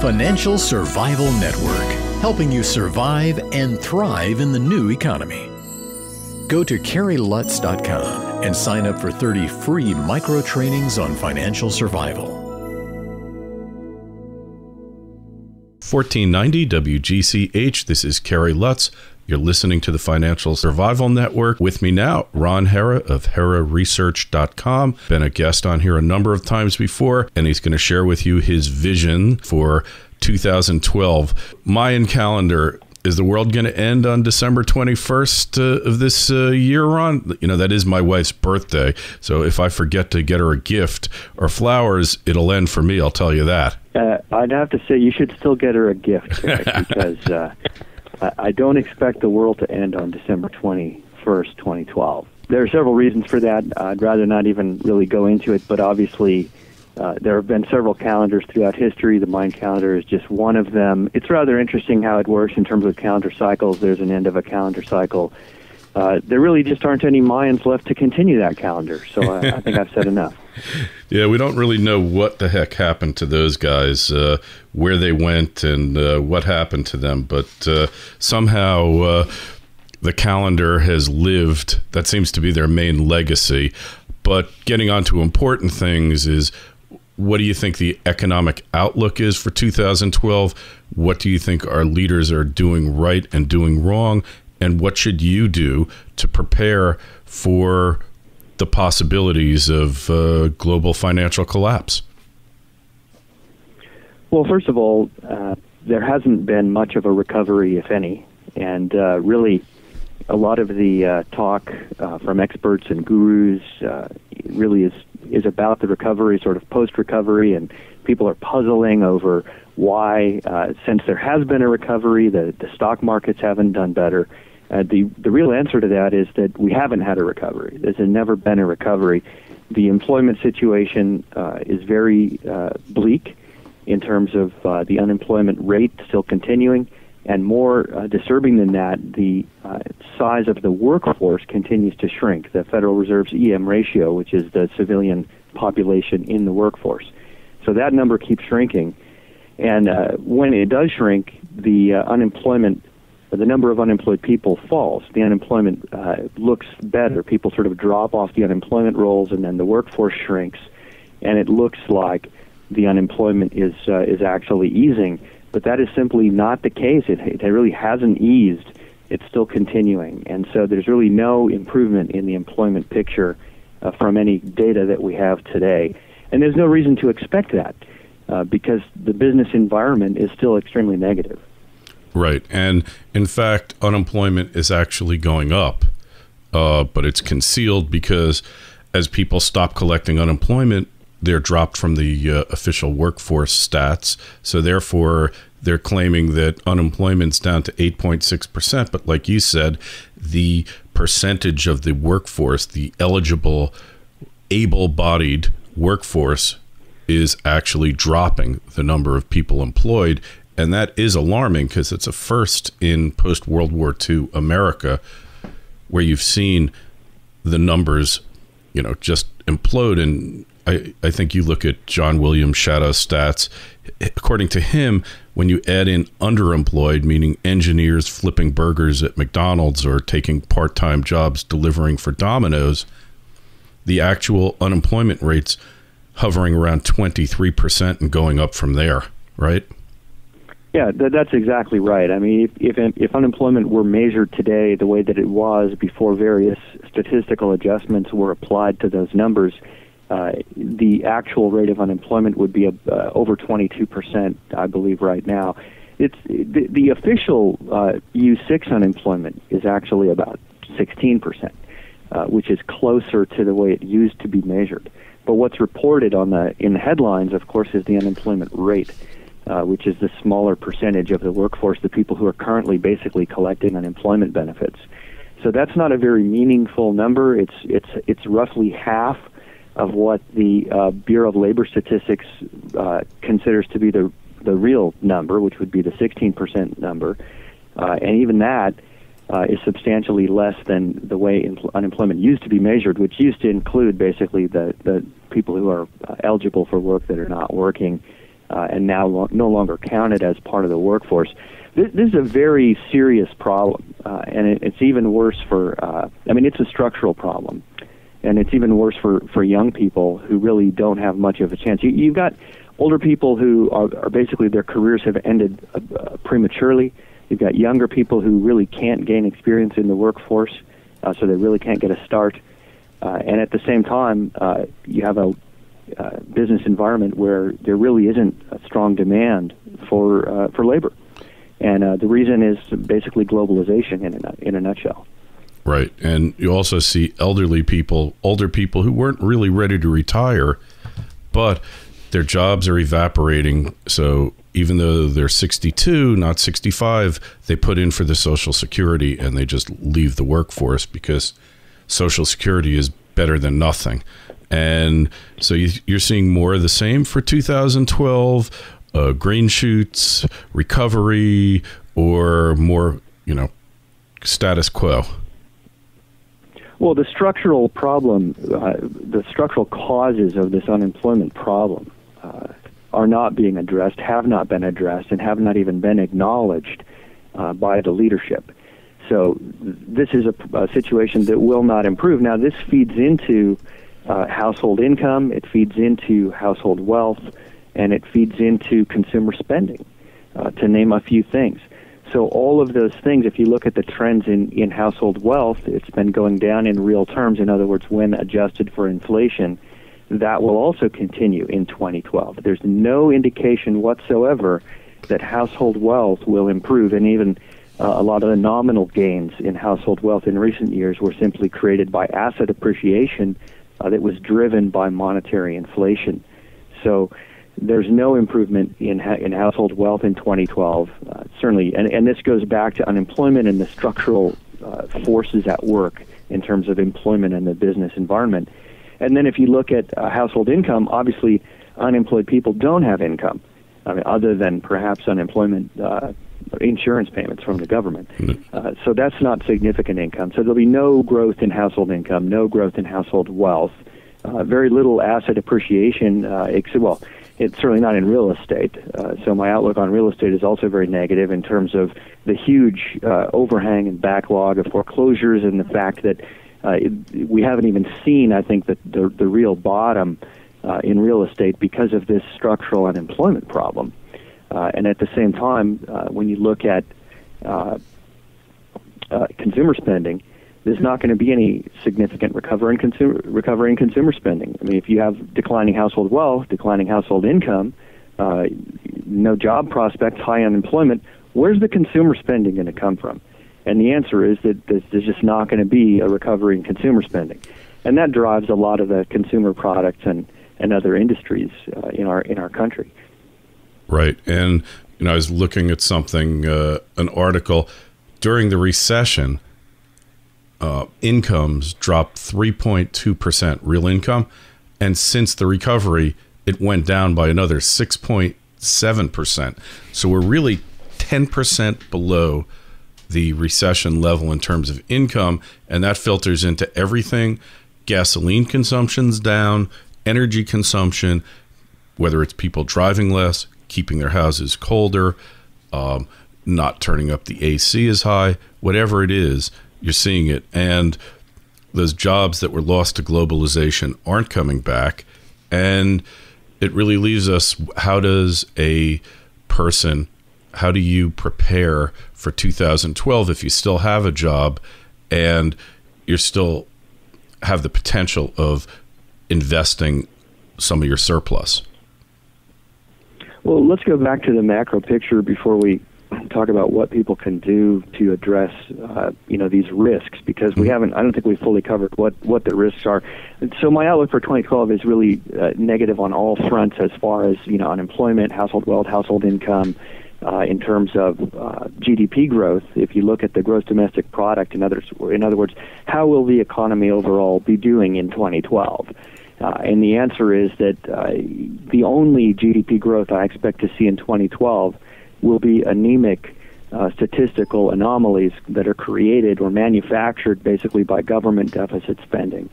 Financial Survival Network, helping you survive and thrive in the new economy. Go to CarrieLutz.com and sign up for 30 free micro trainings on financial survival. 1490 WGCH. This is Carrie Lutz. You're listening to the Financial Survival Network. With me now, Ron Hera of HeraResearch.com. Been a guest on here a number of times before, and he's going to share with you his vision for 2012. Mayan calendar. Is the world going to end on December 21st of this year, Ron? You know, that is my wife's birthday. So if I forget to get her a gift or flowers, it'll end for me, I'll tell you that. I'd have to say you should still get her a gift, because I don't expect the world to end on December 21st, 2012. There are several reasons for that. I'd rather not even really go into it, but obviously there have been several calendars throughout history. The Mayan calendar is just one of them. It's rather interesting how it works in terms of calendar cycles. There's an end of a calendar cycle. There really just aren't any Mayans left to continue that calendar, so I think I've said enough. Yeah, we don't really know what the heck happened to those guys, where they went and what happened to them, but somehow the calendar has lived. That seems to be their main legacy. But getting on to important things is, what do you think the economic outlook is for 2012? What do you think our leaders are doing right and doing wrong? And what should you do to prepare for the possibilities of global financial collapse? Well, first of all, there hasn't been much of a recovery, if any. And really, a lot of the talk from experts and gurus really is about the recovery, sort of post-recovery, and people are puzzling over why, since there has been a recovery, the stock markets haven't done better. The real answer to that is that we haven't had a recovery. There's never been a recovery. The employment situation is very bleak in terms of the unemployment rate still continuing, and more disturbing than that, the size of the workforce continues to shrink. The Federal Reserve's EM ratio, which is the civilian population in the workforce. So that number keeps shrinking. And when it does shrink, the number of unemployed people falls. The unemployment looks better. People sort of drop off the unemployment rolls, and then the workforce shrinks, and it looks like the unemployment is actually easing. But that is simply not the case. It really hasn't eased. It's still continuing. And so there's really no improvement in the employment picture from any data that we have today. And there's no reason to expect that because the business environment is still extremely negative. Right. And in fact, unemployment is actually going up, but it's concealed because as people stop collecting unemployment, they're dropped from the official workforce stats. So therefore, they're claiming that unemployment's down to 8.6%. But like you said, the percentage of the workforce, the eligible, able-bodied workforce, is actually dropping the number of people employed. And that is alarming because it's a first in post-World War II America where you've seen the numbers, just implode. And I think you look at John Williams' shadow stats. According to him, when you add in underemployed, meaning engineers flipping burgers at McDonald's or taking part-time jobs delivering for Domino's, the actual unemployment rate's hovering around 23% and going up from there, right? Yeah, that's exactly right. I mean, if unemployment were measured today the way that it was before various statistical adjustments were applied to those numbers, the actual rate of unemployment would be over 22%, I believe, right now. It's the official U6 unemployment is actually about 16%, which is closer to the way it used to be measured. But what's reported in the headlines, of course, is the unemployment rate, which is the smaller percentage of the workforce, the people who are currently basically collecting unemployment benefits. So that's not a very meaningful number. It's roughly half of what the Bureau of Labor Statistics considers to be the real number, which would be the 16% number. And even that is substantially less than the way unemployment used to be measured, which used to include basically the people who are eligible for work that are not working. and now no longer counted as part of the workforce. This is a very serious problem, and it's even worse for, it's a structural problem, and it's even worse for young people who really don't have much of a chance. You've got older people who are basically their careers have ended prematurely. You've got younger people who really can't gain experience in the workforce, so they really can't get a start. And at the same time, you have a business environment where there really isn't a strong demand for labor. And the reason is basically globalization in a nutshell. Right. And you also see older people who weren't really ready to retire, but their jobs are evaporating. So even though they're 62, not 65, they put in for the Social Security and they just leave the workforce because Social Security is better than nothing. And so you're seeing more of the same for 2012, green shoots, recovery, or more, status quo. Well, the structural problem, the structural causes of this unemployment problem are not being addressed, have not been addressed, and have not even been acknowledged by the leadership. So this is a situation that will not improve. Now, this feeds into household income, it feeds into household wealth, and it feeds into consumer spending, to name a few things. So all of those things, if you look at the trends in household wealth, it's been going down in real terms. In other words, when adjusted for inflation, that will also continue in 2012. There's no indication whatsoever that household wealth will improve, and even a lot of the nominal gains in household wealth in recent years were simply created by asset appreciation that was driven by monetary inflation. So there's no improvement in household wealth in 2012, certainly, and this goes back to unemployment and the structural forces at work in terms of employment and the business environment. And then if you look at household income, obviously unemployed people don't have income, other than perhaps unemployment insurance payments from the government. So that's not significant income. So there'll be no growth in household income, no growth in household wealth, very little asset appreciation, it's certainly not in real estate. So my outlook on real estate is also very negative in terms of the huge overhang and backlog of foreclosures and the fact that we haven't even seen, I think, the real bottom in real estate because of this structural unemployment problem. And at the same time, when you look at consumer spending, there's not going to be any significant recovery in consumer spending. I mean, if you have declining household wealth, declining household income, no job prospects, high unemployment, where's the consumer spending going to come from? And the answer is that there's just not going to be a recovery in consumer spending. And that drives a lot of the consumer products and other industries in our country. Right. And, I was looking at something, an article, during the recession, incomes dropped 3.2% real income. And since the recovery, it went down by another 6.7%. So we're really 10% below the recession level in terms of income. And that filters into everything. Gasoline consumption's down, energy consumption, whether it's people driving less, keeping their houses colder, not turning up the AC as high, whatever it is, you're seeing it. And those jobs that were lost to globalization aren't coming back. And it really leaves us, how do you prepare for 2012 if you still have a job and you still have the potential of investing some of your surplus? Well, let's go back to the macro picture before we talk about what people can do to address, these risks, because I don't think we've fully covered what the risks are. So my outlook for 2012 is really negative on all fronts as far as, unemployment, household wealth, household income, in terms of GDP growth. If you look at the gross domestic product, in other words, how will the economy overall be doing in 2012? And the answer is that the only GDP growth I expect to see in 2012 will be anemic statistical anomalies that are created or manufactured basically by government deficit spending.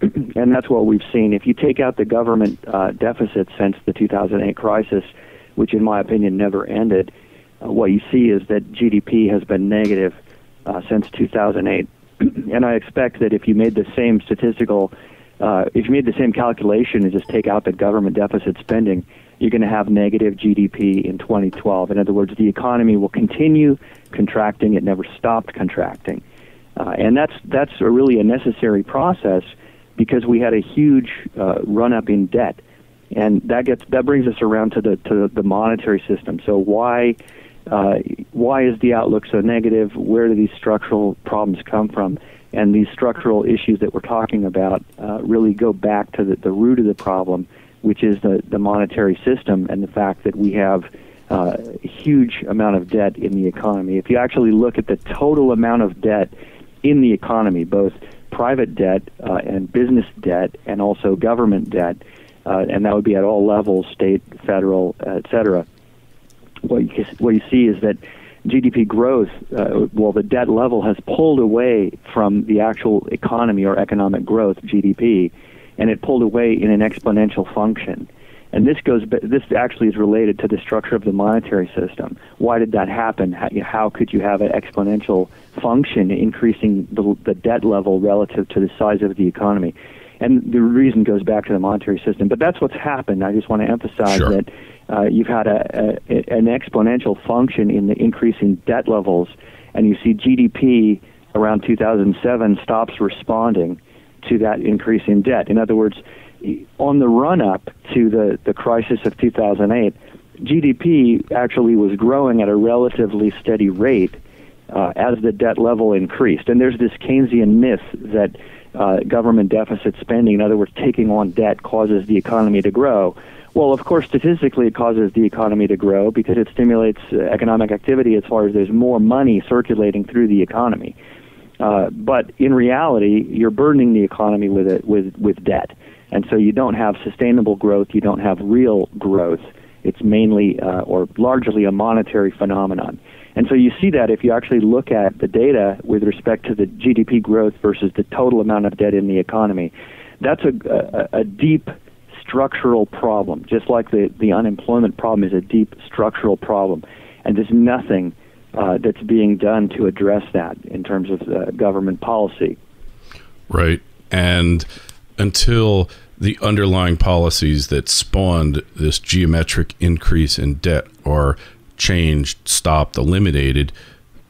and that's what we've seen. If you take out the government deficit since the 2008 crisis, which in my opinion never ended, what you see is that GDP has been negative since 2008. And I expect that if you made the same if you made the same calculation and just take out the government deficit spending, you're going to have negative GDP in 2012. In other words, the economy will continue contracting. It never stopped contracting. And that's really a necessary process because we had a huge run-up in debt. And that brings us around to the monetary system. So why is the outlook so negative? Where do these structural problems come from? And these structural issues that we're talking about really go back to the root of the problem, which is the monetary system and the fact that we have a huge amount of debt in the economy. If you actually look at the total amount of debt in the economy, both private debt and business debt and also government debt, and that would be at all levels, state, federal, et cetera, what you see is that GDP growth, the debt level has pulled away from the actual economy or economic growth, GDP, and it pulled away in an exponential function. And this actually is related to the structure of the monetary system. Why did that happen? How could you have an exponential function increasing the debt level relative to the size of the economy? And the reason goes back to the monetary system. But that's what's happened. I just want to emphasize Sure. that you've had an exponential function in the increasing debt levels, and you see GDP around 2007 stops responding to that increase in debt. In other words, on the run-up to the crisis of 2008, GDP actually was growing at a relatively steady rate as the debt level increased. And there's this Keynesian myth that government deficit spending, in other words, taking on debt, causes the economy to grow. Well, of course, statistically, it causes the economy to grow because it stimulates economic activity as far as there's more money circulating through the economy. But in reality, you're burdening the economy with debt. And so you don't have sustainable growth. You don't have real growth. It's mainly or largely a monetary phenomenon. And so you see that if you actually look at the data with respect to the GDP growth versus the total amount of debt in the economy, that's a deep structural problem, just like the unemployment problem is a deep structural problem. And there's nothing that's being done to address that in terms of government policy. Right. And until the underlying policies that spawned this geometric increase in debt are changed, stopped, eliminated,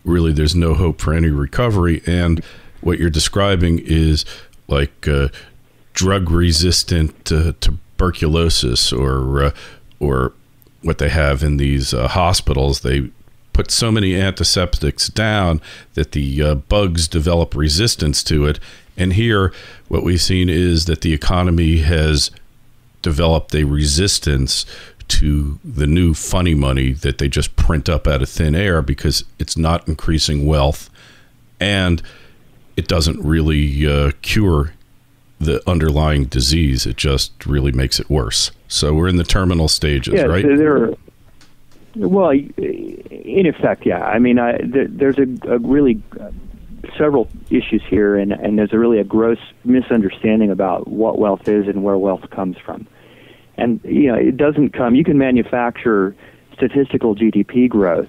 really there's no hope for any recovery. And what you're describing is like drug-resistant tuberculosis or what they have in these hospitals. They put so many antiseptics down that the bugs develop resistance to it. And here, what we've seen is that the economy has developed a resistance to the new funny money that they just print up out of thin air because it's not increasing wealth and it doesn't really cure the underlying disease. It just really makes it worse. So we're in the terminal stages, right? Well, in effect, yeah. I mean, there's a really several issues here, and there's a gross misunderstanding about what wealth is and where wealth comes from. And, it doesn't come. You can manufacture statistical GDP growth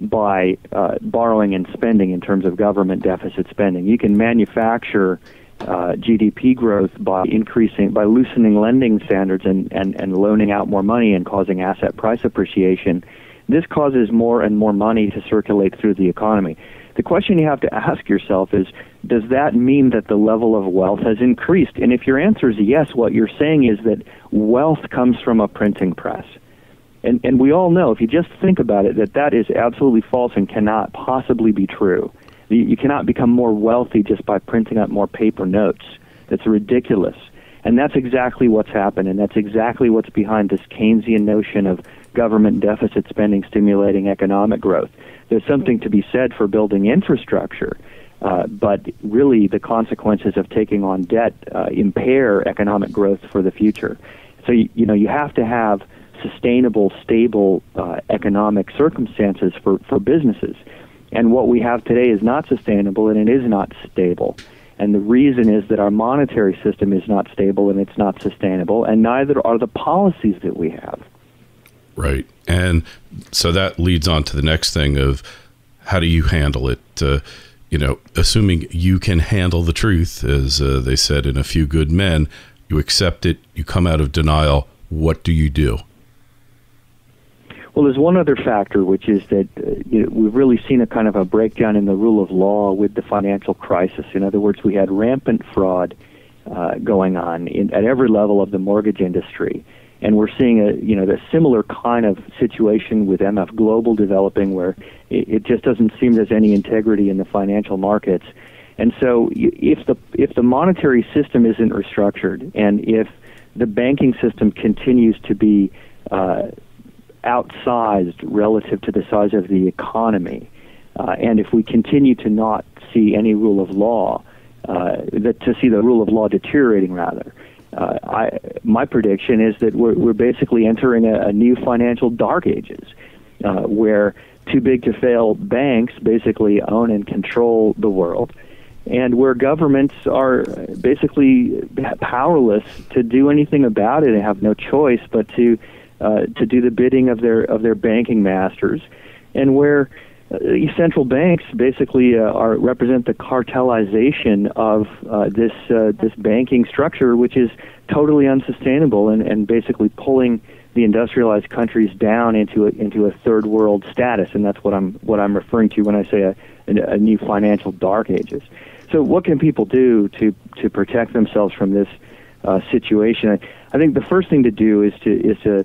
by borrowing and spending in terms of government deficit spending. You can manufacture GDP growth by loosening lending standards and loaning out more money and causing asset price appreciation. This causes more and more money to circulate through the economy. The question you have to ask yourself is, does that mean that the level of wealth has increased? And if your answer is yes, what you're saying is that wealth comes from a printing press. And we all know, if you just think about it, that is absolutely false and cannot possibly be true. You cannot become more wealthy just by printing up more paper notes. That's ridiculous. And that's exactly what's happened, and that's exactly what's behind this Keynesian notion of government deficit spending stimulating economic growth. There's something to be said for building infrastructure, but really the consequences of taking on debt impair economic growth for the future. So, you have to have sustainable, stable economic circumstances for businesses. And what we have today is not sustainable, and it is not stable. And the reason is that our monetary system is not stable and it's not sustainable, and neither are the policies that we have. Right. And so that leads on to the next thing of how do you handle it? Assuming you can handle the truth, as they said in A Few Good Men, you accept it, you come out of denial. What do you do? Well, there's one other factor, which is that we've really seen a kind of a breakdown in the rule of law with the financial crisis. In other words, we had rampant fraud going on at every level of the mortgage industry. And we're seeing a similar kind of situation with MF Global developing, where it just doesn't seem there's any integrity in the financial markets. And so if the monetary system isn't restructured, and if the banking system continues to be outsized relative to the size of the economy, and if we continue to not see any rule of law, to see the rule of law deteriorating rather, my prediction is that we're basically entering a new financial dark ages, where too big to fail banks basically own and control the world, and where governments are basically powerless to do anything about it and have no choice but to do the bidding of their banking masters, and where central banks basically represent the cartelization of this banking structure, which is totally unsustainable and basically pulling the industrialized countries down into a third world status, and that's what I'm referring to when I say a new financial dark ages. So, what can people do to protect themselves from this situation? I think the first thing to do is to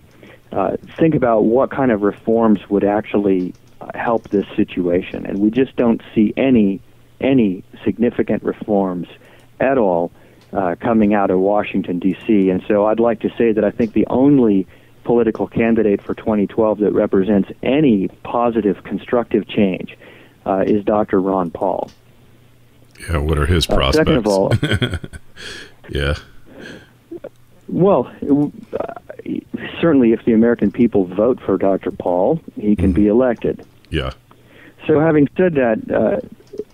think about what kind of reforms would actually help this situation, and we just don't see any significant reforms at all coming out of Washington, D.C. And so I'd like to say that I think the only political candidate for 2012 that represents any positive, constructive change is Dr. Ron Paul. Yeah, what are his prospects? Second of all, yeah. Well, certainly if the American people vote for Dr. Paul, he can be elected. Yeah. So having said that,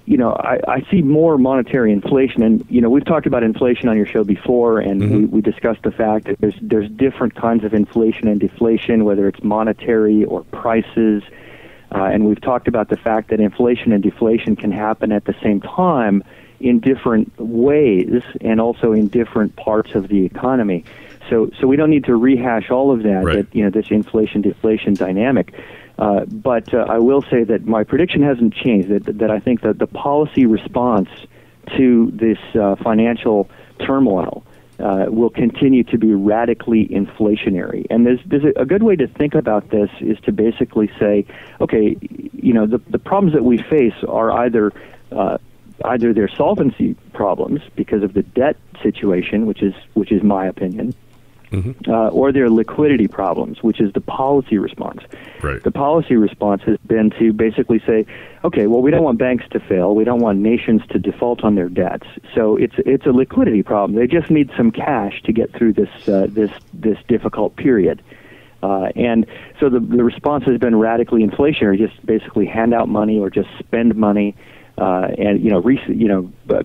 I see more monetary inflation, and we've talked about inflation on your show before, and we discussed the fact that there's different kinds of inflation and deflation, whether it's monetary or prices, and we've talked about the fact that inflation and deflation can happen at the same time in different ways and also in different parts of the economy. So we don't need to rehash all of that, right. This inflation-deflation dynamic. But I will say that my prediction hasn't changed, that I think that the policy response to this financial turmoil will continue to be radically inflationary. And there's a good way to think about this is to basically say, okay, the problems that we face are either their solvency problems because of the debt situation, which is my opinion, or their liquidity problems, which is the policy response. Right. The policy response has been to basically say, okay, well, we don't want banks to fail. We don't want nations to default on their debts. So it's a liquidity problem. They just need some cash to get through this difficult period. And so the response has been radically inflationary, just basically hand out money or just spend money. And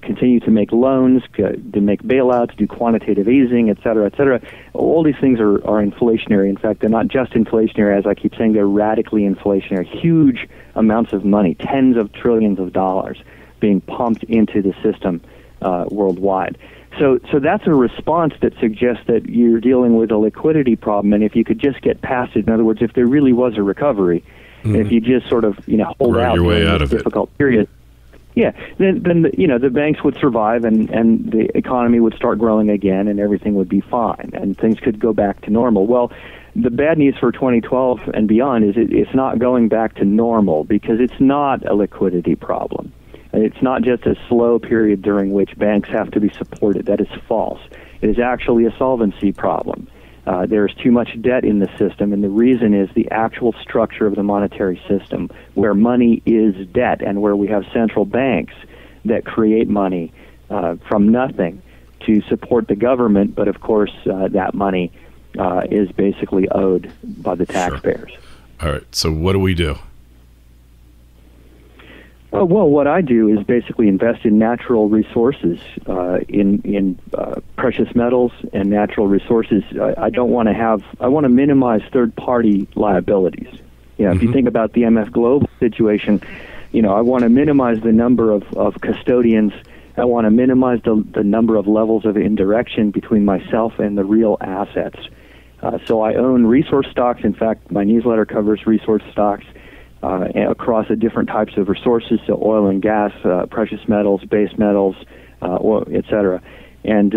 continue to make loans, to make bailouts, do quantitative easing, et cetera. All these things are inflationary. In fact, they're not just inflationary, as I keep saying, they're radically inflationary. Huge amounts of money, tens of trillions of dollars, being pumped into the system worldwide. So that's a response that suggests that you're dealing with a liquidity problem, and if you could just get past it, in other words, if there really was a recovery, if you just sort of hold right out your way during out this of difficult period. Yeah, then the banks would survive and the economy would start growing again and everything would be fine and things could go back to normal. Well, the bad news for 2012 and beyond is it's not going back to normal because it's not a liquidity problem. It's not just a slow period during which banks have to be supported. That is false. It is actually a solvency problem. There's too much debt in the system, and the reason is the actual structure of the monetary system, where money is debt and where we have central banks that create money from nothing to support the government, but of course that money is basically owed by the taxpayers. Sure. All right, so what do we do? Well, what I do is basically invest in natural resources, in precious metals and natural resources. I want to minimize third-party liabilities. If you think about the MF Global situation, I want to minimize the number of custodians. I want to minimize the number of levels of indirection between myself and the real assets. So I own resource stocks. In fact, my newsletter covers resource stocks across the different types of resources, so oil and gas, precious metals, base metals, oil, etc. And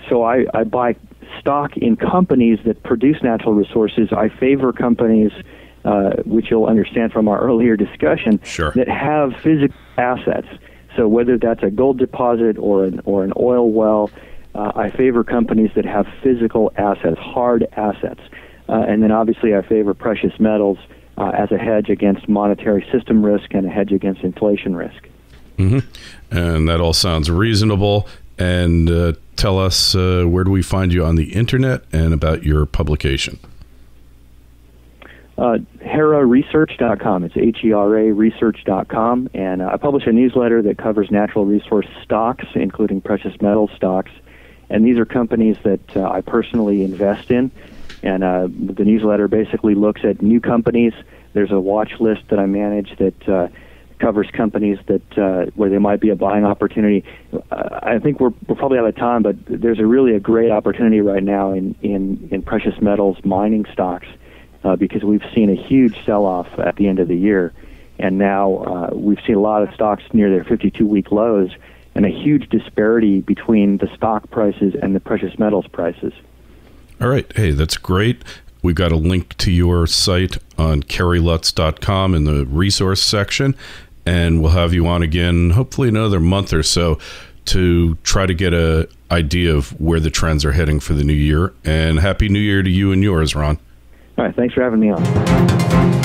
so I buy stock in companies that produce natural resources. I favor companies, which you'll understand from our earlier discussion, Sure. that have physical assets. So whether that's a gold deposit or an oil well, I favor companies that have physical assets, hard assets. And then obviously I favor precious metals as a hedge against monetary system risk and a hedge against inflation risk. Mm-hmm. And that all sounds reasonable. And tell us, where do we find you on the internet and about your publication? HeraResearch.com. It's HERA research.com. And I publish a newsletter that covers natural resource stocks, including precious metal stocks. And these are companies that I personally invest in. And the newsletter basically looks at new companies. There's a watch list that I manage that covers companies that where there might be a buying opportunity. I think we're probably out of time, but there's a great opportunity right now in precious metals mining stocks because we've seen a huge sell-off at the end of the year. And now we've seen a lot of stocks near their 52-week lows and a huge disparity between the stock prices and the precious metals prices. All right. Hey, that's great. We've got a link to your site on kerrylutz.com in the resource section, and we'll have you on again, hopefully another month or so, to try to get an idea of where the trends are heading for the new year. And Happy New Year to you and yours, Ron. All right. Thanks for having me on.